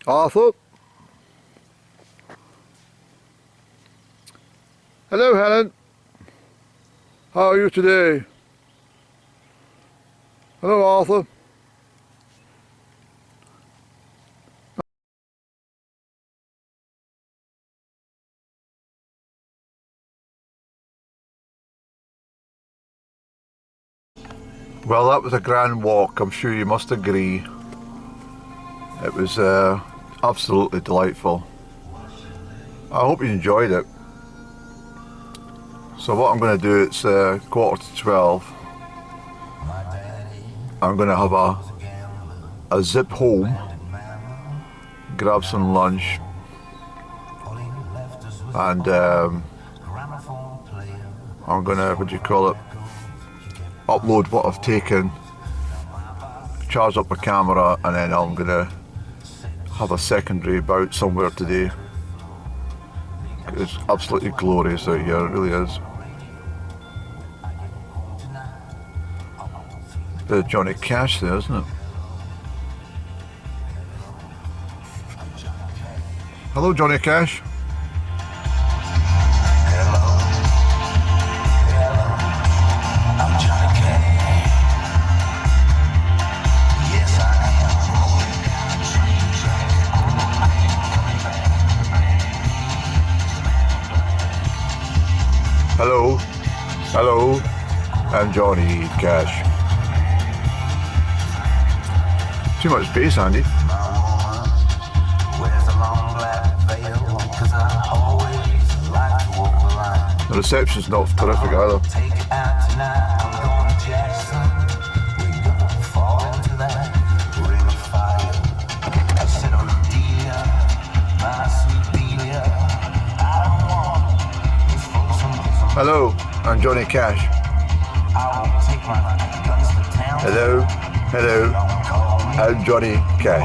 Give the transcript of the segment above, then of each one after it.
Arthur? Hello, Helen. How are you today? Hello, Arthur. Well, that was a grand walk, I'm sure you must agree. It was absolutely delightful. I hope you enjoyed it. So what I'm going to do, it's 11:45. I'm going to have a zip home, grab some lunch, and I'm going to, upload what I've taken, charge up my camera, and then I'm going to have a secondary bout somewhere today. It's absolutely glorious out here, it really is. Bit of Johnny Cash there, isn't it? Hello, Johnny Cash. Hello, hello, I'm Johnny Cash. Too much bass, Andy. The reception's not terrific either. Hello, I'm Johnny Cash. Hello, hello, I'm Johnny Cash.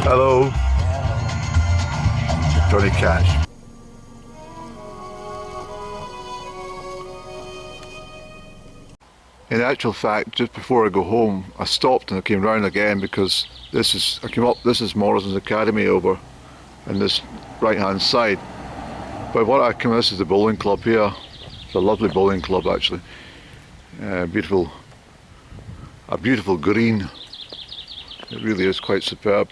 Hello, Johnny Cash. In actual fact, just before I go home, I stopped and I came round again because this is Morrison's Academy over in this right hand side. But this is the bowling club here. It's a lovely bowling club actually. A beautiful green. It really is quite superb.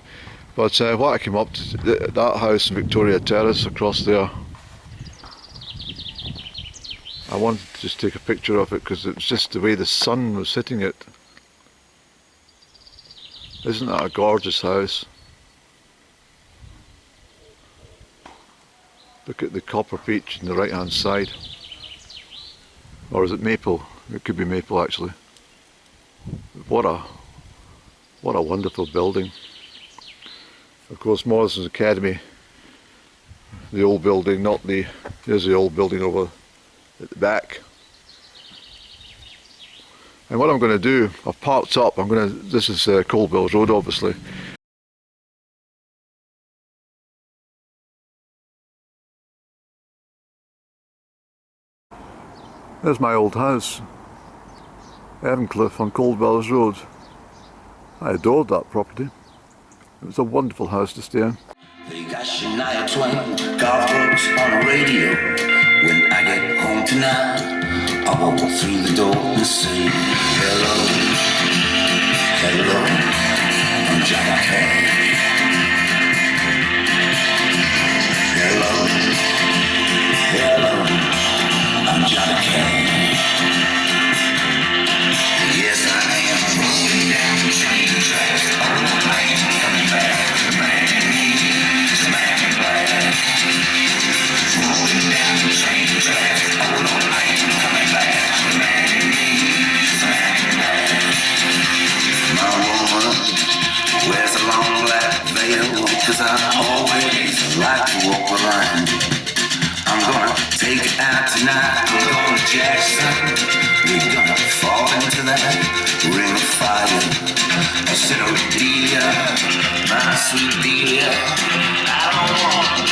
But what I came up to, that house in Victoria Terrace across there, I wanted to just take a picture of it because it's just the way the sun was hitting it. Isn't that a gorgeous house? Look at the copper peach on the right hand side. Or is it maple? It could be maple actually. What a wonderful building. Of course, Morrison's Academy, the old building, there's the old building over at the back. And what I'm going to do, I've parked up, this is Coldwell Road obviously. There's my old house, Cliff on Coldwell Road. I adored that property. It was a wonderful house to stay in. They got Shania Twain, golf books on the radio. When I get home tonight, I walk through the door and say, hello, hello, I'm Johnny Cash. Hello, hello, I'm Johnny Cash. Yes, I am rolling down the train tracks. All night, coming back to smack and black. Rolling down the train tracks. All night, coming back to smack and black. My woman wears a long black veil, 'cause I always like to walk the line. I'm gonna take it out tonight. I'm going to Jackson. We're gonna fall into that ring of fire. I said, oh Delia, my sweet Delia, I don't want